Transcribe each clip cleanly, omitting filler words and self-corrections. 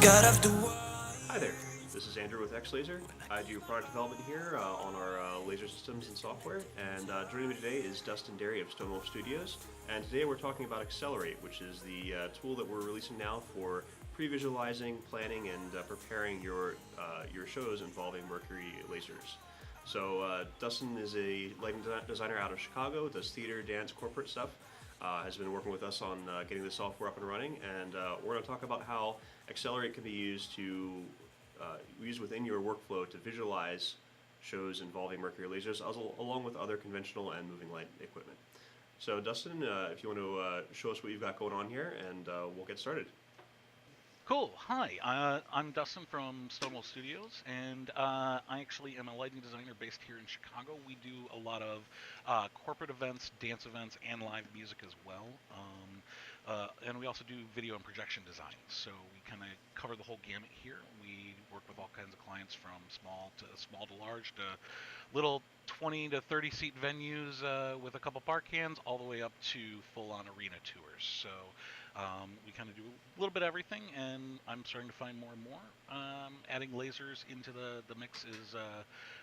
Hi there, this is Andrew with XLaser. I do product development here on our laser systems and software, and joining me today is Dustin Derry of Stonewolf Studios. And today we're talking about XLERATE, which is the tool that we're releasing now for pre-visualizing, planning, and preparing your shows involving mercury lasers. So Dustin is a lighting designer out of Chicago, does theater, dance, corporate stuff. Has been working with us on getting the software up and running, and we're going to talk about how XLERATE can be used within your workflow to visualize shows involving mercury lasers, along with other conventional and moving light equipment. So, Dustin, if you want to show us what you've got going on here, and we'll get started. Cool. Hi, I'm Dustin from Stonewolf Studios, and I actually am a lighting designer based here in Chicago. We do a lot of corporate events, dance events, and live music as well. And we also do video and projection design. So we kind of cover the whole gamut here. We work with all kinds of clients from small to large to little 20 to 30 seat venues with a couple bar cans, all the way up to full-on arena tours. So we kind of do a little bit of everything, and I'm starting to find more and more. Adding lasers into the mix is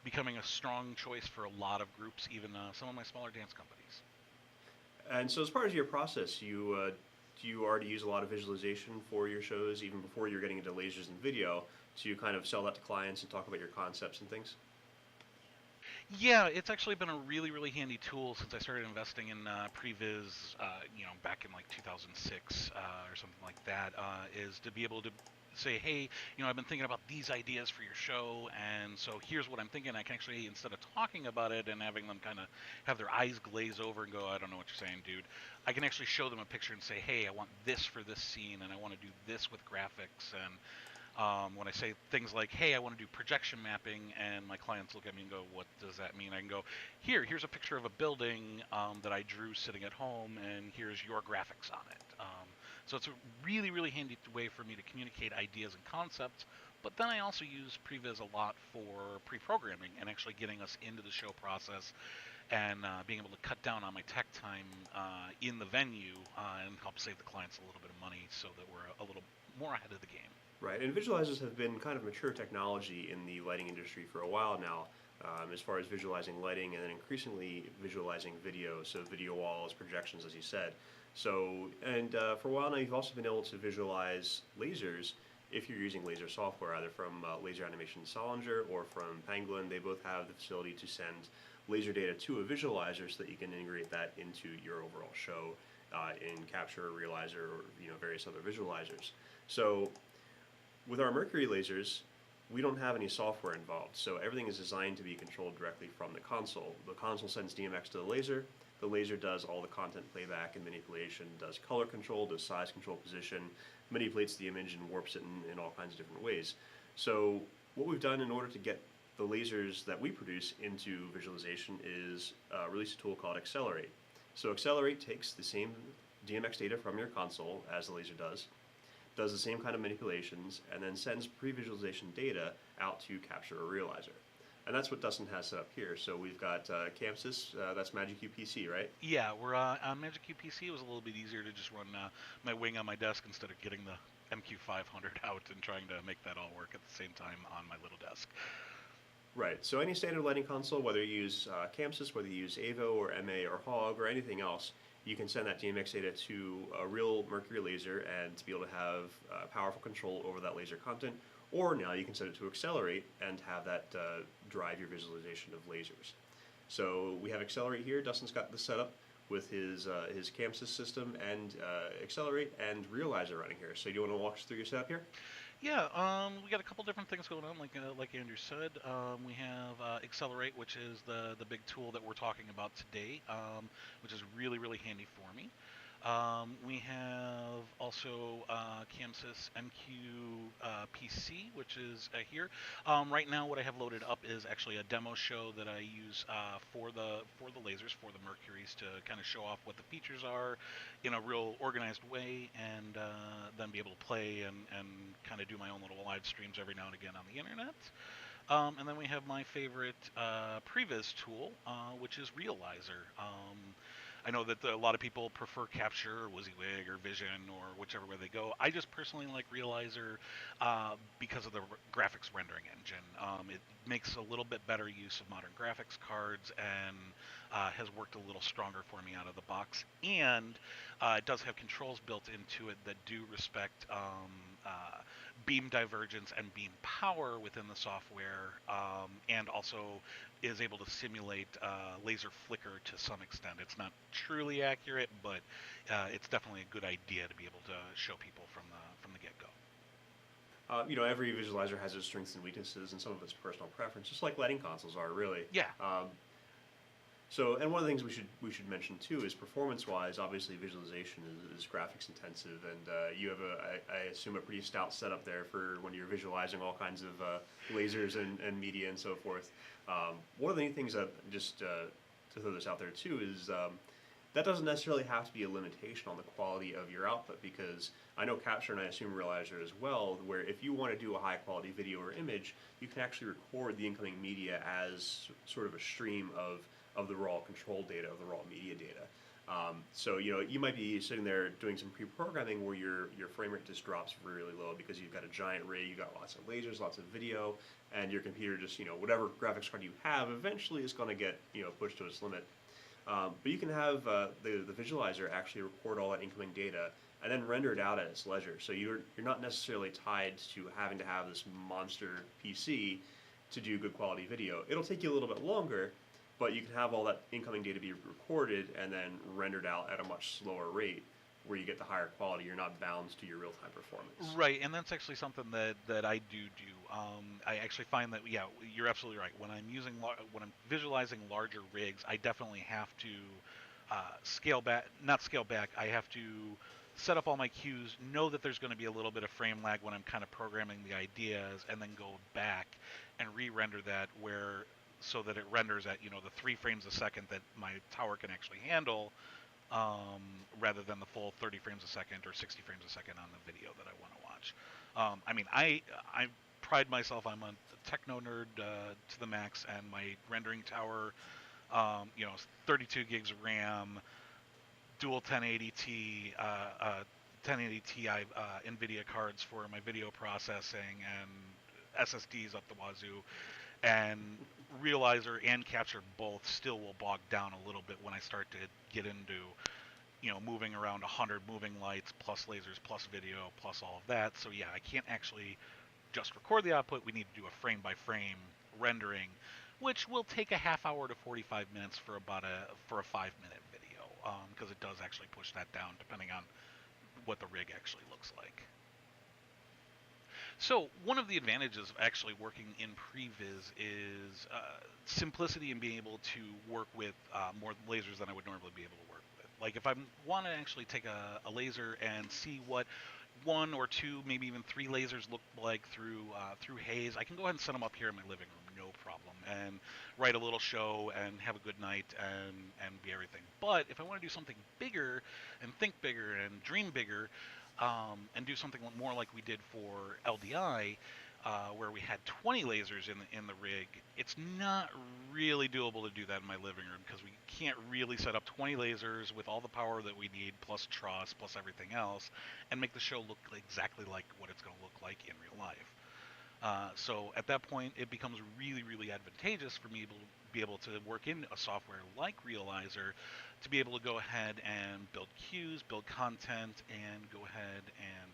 becoming a strong choice for a lot of groups, even some of my smaller dance companies. And so, as part of your process, do you already use a lot of visualization for your shows, even before you're getting into lasers and video, to kind of sell that to clients and talk about your concepts and things? Yeah, it's actually been a really, really handy tool since I started investing in previs, back in like 2006 or something like that. Is to be able to say, hey, I've been thinking about these ideas for your show, and so here's what I'm thinking. I can actually, instead of talking about it and having them kind of have their eyes glaze over and go, I don't know what you're saying, dude, I can actually show them a picture and say, hey, I want this for this scene, and I want to do this with graphics, and when I say things like, hey, I want to do projection mapping, and my clients look at me and go, what does that mean? I can go, here's a picture of a building that I drew sitting at home, and here's your graphics on it. So it's a really, really handy way for me to communicate ideas and concepts. But then I also use Previs a lot for pre-programming and actually getting us into the show process and being able to cut down on my tech time in the venue and help save the clients a little bit of money so that we're a little more ahead of the game. Right, and visualizers have been kind of mature technology in the lighting industry for a while now, as far as visualizing lighting and then increasingly visualizing video, so video walls, projections, as you said. So, and for a while now, you've also been able to visualize lasers if you're using laser software, either from Laser Animation Solinger or from Penguin. They both have the facility to send laser data to a visualizer so that you can integrate that into your overall show in Capture, Realizer, or various other visualizers. So with our mercury lasers, we don't have any software involved, so everything is designed to be controlled directly from the console. The console sends DMX to the laser does all the content playback and manipulation, does color control, does size control, position, manipulates the image and warps it in all kinds of different ways. So what we've done in order to get the lasers that we produce into visualization is release a tool called XLERATE. So XLERATE takes the same DMX data from your console as the laser does the same kind of manipulations, and then sends pre-visualization data out to Capture or Realizer. And that's what Dustin has set up here. So we've got Camsys, that's Magic UPC, right? Yeah, we're on Magic UPC. It was a little bit easier to just run my wing on my desk instead of getting the MQ500 out and trying to make that all work at the same time on my little desk. Right, so any standard lighting console, whether you use Camsys, whether you use AVO or MA or HOG or anything else, you can send that DMX data to a real mercury laser and to be able to have powerful control over that laser content. Or now you can send it to XLERATE and have that drive your visualization of lasers. So we have XLERATE here. Dustin's got this set up with his Camsys system and XLERATE and Realizer running here. So do you want to walk us through your setup here? Yeah, we got a couple different things going on. Like Andrew said, we have XLERATE, which is the big tool that we're talking about today, which is really, really handy for me. We have also Camsys MQ PC, which is here. Right now, what I have loaded up is actually a demo show that I use for the lasers, for the Mercuries, to kind of show off what the features are in a real organized way, and then be able to play and kind of do my own little live streams every now and again on the internet. And then we have my favorite previs tool, which is Realizer. I know that a lot of people prefer Capture or WYSIWYG or Vision or whichever way they go. I just personally like Realizer because of the graphics rendering engine. It makes a little bit better use of modern graphics cards and has worked a little stronger for me out of the box. And it does have controls built into it that do respect beam divergence and beam power within the software, and also is able to simulate laser flicker to some extent. It's not truly accurate, but it's definitely a good idea to be able to show people from the get-go. Every visualizer has its strengths and weaknesses, and some of its personal preference, just like lighting consoles are, really. Yeah. And one of the things we should mention too is performance-wise, obviously visualization is graphics intensive, and you have I assume a pretty stout setup there for when you're visualizing all kinds of lasers and media and so forth. One of the neat things that just to throw this out there too is that doesn't necessarily have to be a limitation on the quality of your output, because I know Capture and I assume Realizer as well, where if you want to do a high quality video or image, you can actually record the incoming media as sort of a stream of the raw control data, of the raw media data. So you might be sitting there doing some pre-programming where your frame rate just drops really low because you've got a giant rig, you've got lots of lasers, lots of video, and your computer just, whatever graphics card you have eventually is going to get pushed to its limit. But you can have the visualizer actually record all that incoming data and then render it out at its leisure. So you're not necessarily tied to having to have this monster PC to do good quality video. It'll take you a little bit longer, but you can have all that incoming data be recorded and then rendered out at a much slower rate, where you get the higher quality. You're not bound to your real-time performance. Right, and that's actually something that I do. I actually find that, yeah, you're absolutely right. When I'm visualizing larger rigs, I definitely have to scale back. Not scale back. I have to set up all my cues, know that there's going to be a little bit of frame lag when I'm kind of programming the ideas, and then go back and re-render that so that it renders at the 3 frames a second that my tower can actually handle, rather than the full 30 frames a second or 60 frames a second on the video that I want to watch. I pride myself. I'm a techno nerd to the max, and my rendering tower, 32 gigs of RAM, dual 1080 Ti NVIDIA cards for my video processing, and SSDs up the wazoo. And Realizer and Capture both still will bog down a little bit when I start to get into moving around 100 moving lights plus lasers plus video plus all of that. So yeah, I can't actually just record the output. We need to do a frame by frame rendering, which will take a half hour to 45 minutes for a 5-minute video, because it does actually push that down depending on what the rig actually looks like. So one of the advantages of actually working in previs is simplicity and being able to work with more lasers than I would normally be able to work with. Like if I want to actually take a laser and see what 1 or 2, maybe even 3 lasers look like through haze, I can go ahead and set them up here in my living room, no problem, and write a little show and have a good night and be everything. But if I want to do something bigger and think bigger and dream bigger, and do something more like we did for LDI, where we had 20 lasers in the rig, it's not really doable to do that in my living room, because we can't really set up 20 lasers with all the power that we need, plus truss, plus everything else, and make the show look exactly like what it's going to look like in real life. So at that point, it becomes really, really advantageous for me to be able to work in a software like Realizer to be able to go ahead and build cues, build content, and go ahead and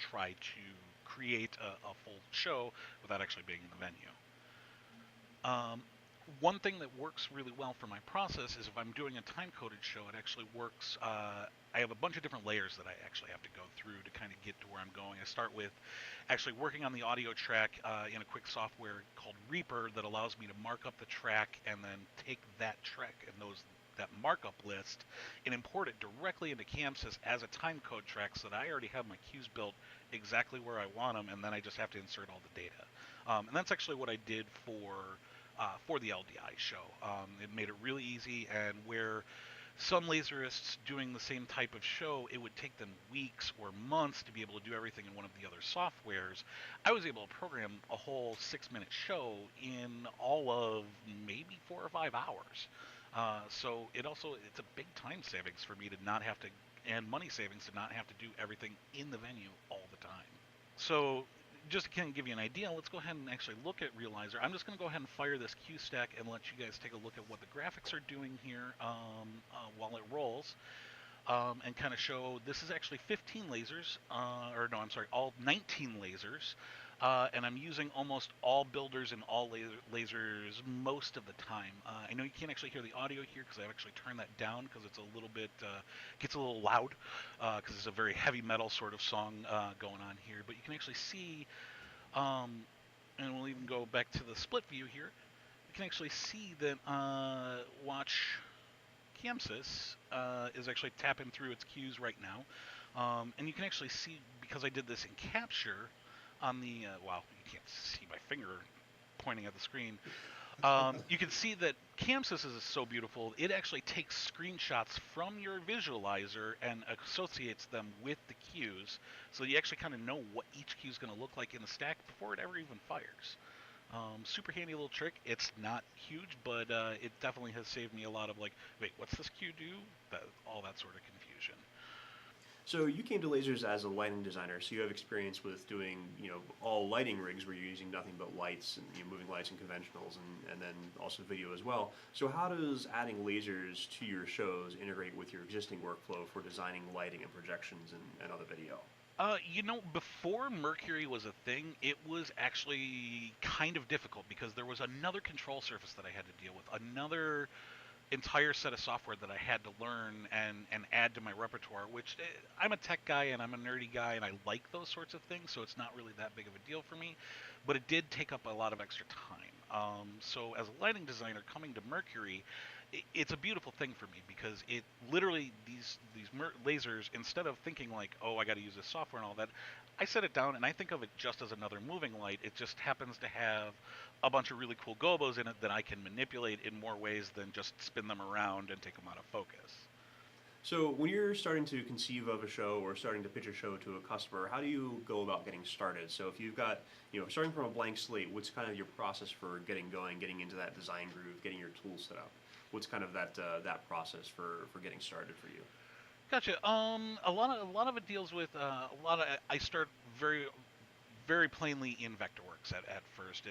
try to create a full show without actually being in the venue. One thing that works really well for my process is if I'm doing a time-coded show, it actually works. I have a bunch of different layers that I actually have to go through to kind of get to where I'm going. I start with actually working on the audio track in a quick software called Reaper that allows me to mark up the track and then take that track and that markup list and import it directly into Camsys as a timecode track, so that I already have my cues built exactly where I want them, and then I just have to insert all the data. And that's actually what I did for the LDI show. It made it really easy, and where some laserists doing the same type of show, it would take them weeks or months to be able to do everything in one of the other softwares, I was able to program a whole 6-minute show in all of maybe 4 or 5 hours. So it's a big time savings for me to not have to, and money savings to not have to do everything in the venue all the time. So just to kind of give you an idea, let's go ahead and actually look at Realizer. I'm just going to go ahead and fire this Q stack and let you guys take a look at what the graphics are doing here while it rolls. And kind of show this is actually 15 lasers, or no, I'm sorry, all 19 lasers. And I'm using almost all builders and all lasers most of the time. I know you can't actually hear the audio here because I've actually turned that down because it's a little bit, gets a little loud because it's a very heavy metal sort of song going on here. But you can actually see, and we'll even go back to the split view here. You can actually see that, watch Camsys is actually tapping through its cues right now. And you can actually see, because I did this in capture on the, well, you can't see my finger pointing at the screen. You can see that Camsys is so beautiful, it actually takes screenshots from your visualizer and associates them with the cues, so you actually kind of know what each cue is going to look like in the stack before it ever even fires. Super handy little trick. It's not huge, but it definitely has saved me a lot of like, wait, what's this cue do? All that sort of confusion. So you came to lasers as a lighting designer, so you have experience with doing, all lighting rigs where you're using nothing but lights and moving lights and conventionals, and then also video as well. So how does adding lasers to your shows integrate with your existing workflow for designing lighting and projections and other video? Before Mercury was a thing, it was actually kind of difficult because there was another control surface that I had to deal with, another entire set of software that I had to learn and add to my repertoire, which I'm a tech guy and I'm a nerdy guy and I like those sorts of things, so it's not really that big of a deal for me, but it did take up a lot of extra time. So as a lighting designer coming to Mercury, it's a beautiful thing for me because it literally these lasers, instead of thinking like, oh, I got to use this software and all that, I set it down and I think of it just as another moving light. It just happens to have a bunch of really cool gobos in it that I can manipulate in more ways than just spin them around and take them out of focus. So when you're starting to conceive of a show or starting to pitch a show to a customer, how do you go about getting started? So if you've got, starting from a blank slate, what's kind of your process for getting going, getting into that design groove, getting your tools set up? What's kind of that process for getting started for you? Gotcha. A lot of it deals with I start very plainly in Vectorworks at first.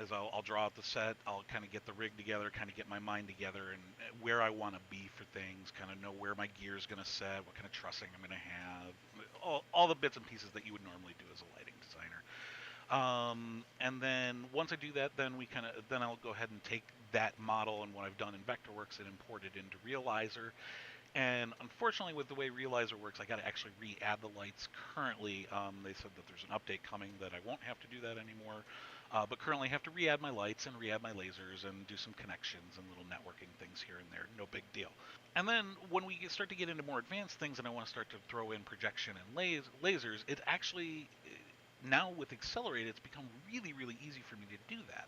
As I'll draw out the set, I'll kind of get the rig together, kind of get my mind together, and where I want to be for things, kind of know where my gear is going to set, what kind of trussing I'm going to have, all the bits and pieces that you would normally do as a lighting designer. And then once I do that, then I'll go ahead and take that model and what I've done in Vectorworks and import it into Realizer. And unfortunately, with the way Realizer works, I got to actually re-add the lights. Currently, they said that there's an update coming that I won't have to do that anymore. But currently, I have to re-add my lights and re-add my lasers and do some connections and little networking things here and there. No big deal. And then when we start to get into more advanced things, and I want to start to throw in projection and lasers, it actually now with XLERATE, it's become really, really easy for me to do that.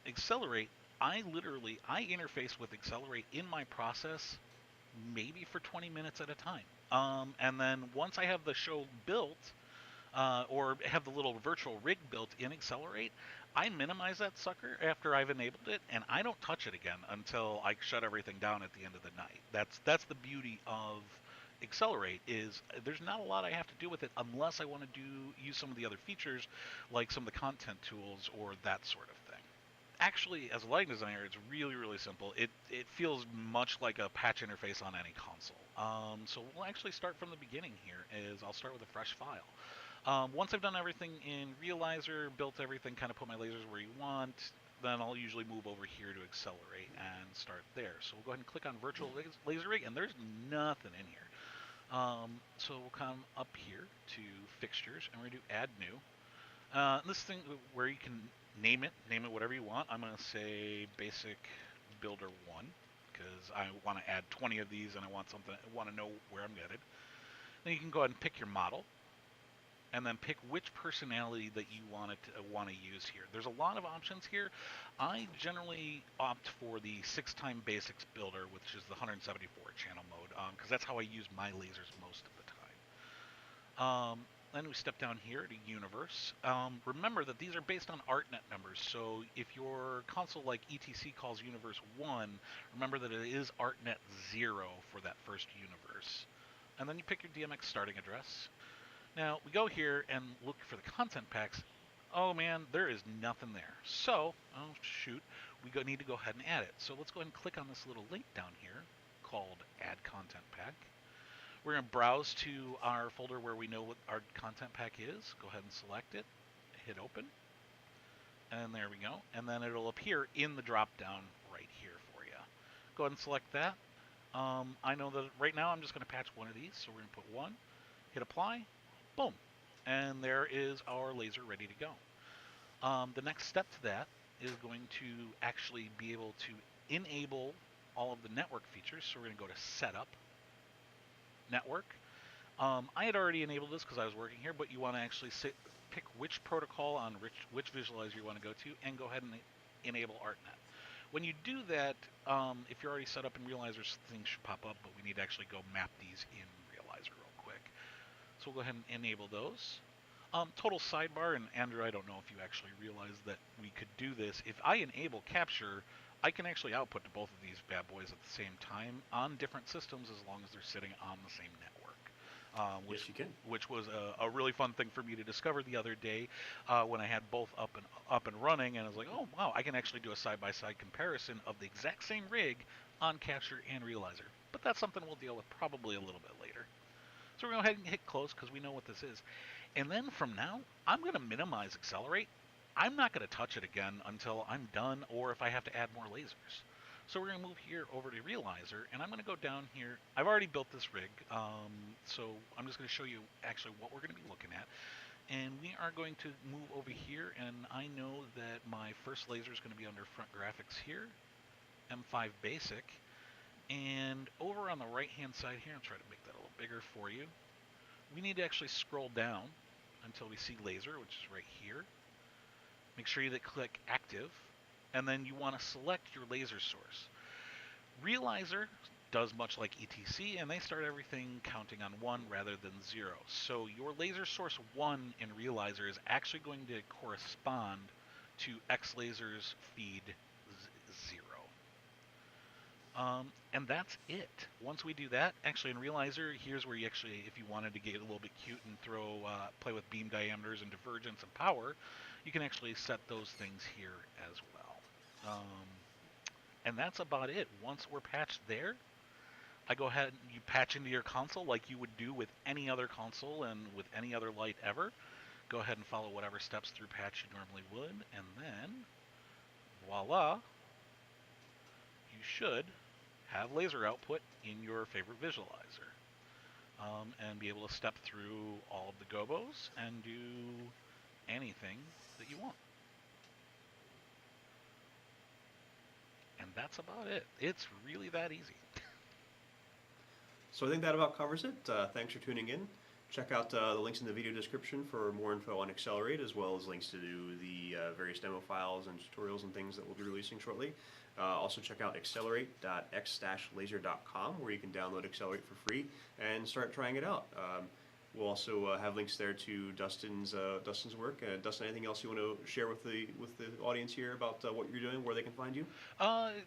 XLERATE, I interface with XLERATE in my process maybe for 20 minutes at a time. And then once I have the show built, or have the little virtual rig built in XLERATE, I minimize that sucker after I've enabled it, and I don't touch it again until I shut everything down at the end of the night. That's the beauty of XLERATE, is there's not a lot I have to do with it unless I want to use some of the other features, like some of the content tools or that sort of thing. Actually, as a lighting designer, it's really, really simple. It feels much like a patch interface on any console. So we'll actually start from the beginning here. I'll start with a fresh file. Once I've done everything in Realizer, built everything, kind of put my lasers where you want, then I'll usually move over here to XLERATE and start there. So we'll go ahead and click on Virtual Laser Rig, and there's nothing in here. So we'll come up here to Fixtures, and we're going to do Add New. This thing where you can name it whatever you want. I'm going to say Basic Builder 1, because I want to add 20 of these, and I want to know where I'm headed. Then you can go ahead and pick your model, and then pick which personality that you want to use here. There's a lot of options here. I generally opt for the 6x Basics builder, which is the 174 channel mode, because that's how I use my lasers most of the time. Then we step down here to universe. Remember that these are based on ArtNet numbers, so if your console like ETC calls universe 1, remember that it is ArtNet 0 for that first universe. And then you pick your DMX starting address. Now, we go here and look for the content packs. Oh man, there is nothing there. So, oh shoot, need to go ahead and add it. So let's go ahead and click on this little link down here called Add Content Pack. We're going to browse to our folder where we know what our content pack is. Go ahead and select it, hit open, and there we go. And then it'll appear in the drop down right here for you. Go ahead and select that. I know that right now I'm just going to patch one of these, so we're going to put one, hit apply, boom, and there is our laser ready to go. The next step to that is going to actually be able to enable all of the network features. So we're going to go to Setup, Network. I had already enabled this because I was working here, but you want to actually pick which protocol on which visualizer you want to go to, and go ahead and enable ArtNet. When you do that, if you're already set up in Realizers, things should pop up, but we need to actually go map these in Realizer real quick. So we'll go ahead and enable those. Total sidebar, and Andrew, I don't know if you actually realize that we could do this. If I enable capture, I can actually output to both of these bad boys at the same time on different systems as long as they're sitting on the same network. Yes, you can. Which was a really fun thing for me to discover the other day when I had both up and running, and I was like, oh wow, I can actually do a side-by-side comparison of the exact same rig on Capture and Realizer. But that's something we'll deal with probably a little bit later. So we're going to go ahead and hit close because we know what this is. And then from now, I'm going to minimize XLERATE. I'm not going to touch it again until I'm done or if I have to add more lasers. So we're going to move here over to Realizer, and I'm going to go down here. I've already built this rig, so I'm just going to show you actually what we're going to be looking at. And we are going to move over here, and I know that my first laser is going to be under front graphics here, M5 basic. And over on the right-hand side here, I'll try to make that a little bigger for you. We need to actually scroll down until we see laser, which is right here. Make sure you click active, and then you want to select your laser source. Realizer does much like ETC, and they start everything counting on 1 rather than 0. So your laser source 1 in Realizer is actually going to correspond to XLaser's feed 0. And that's it. Once we do that, actually in Realizer, here's where you actually, if you wanted to get a little bit cute and play with beam diameters and divergence and power, you can actually set those things here as well. And that's about it. Once we're patched there, I go ahead and you patch into your console like you would do with any other console and with any other light ever. Go ahead and follow whatever steps through patch you normally would, and then voila, you should have laser output in your favorite visualizer, and be able to step through all of the gobos and do anything that you want. And that's about it. It's really that easy. So I think that about covers it. Thanks for tuning in. Check out the links in the video description for more info on XLERATE, as well as links to the various demo files and tutorials and things that we'll be releasing shortly. Also check out xcelerate.x-laser.com, where you can download XLERATE for free and start trying it out. We'll also have links there to Dustin's work. Dustin, anything else you want to share with the audience here about what you're doing, where they can find you?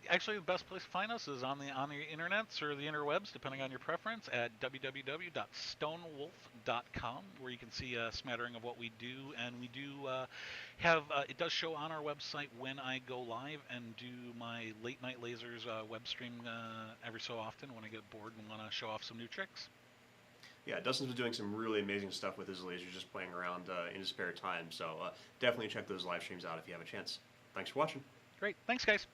Actually, the best place to find us is on the internets or the interwebs, depending on your preference, at www.stonewolf.com, where you can see a smattering of what we do. And we do have it does show on our website when I go live and do my late night lasers web stream every so often when I get bored and want to show off some new tricks. Yeah, Dustin's been doing some really amazing stuff with his lasers, just playing around in his spare time. So definitely check those live streams out if you have a chance. Thanks for watching. Great. Thanks, guys.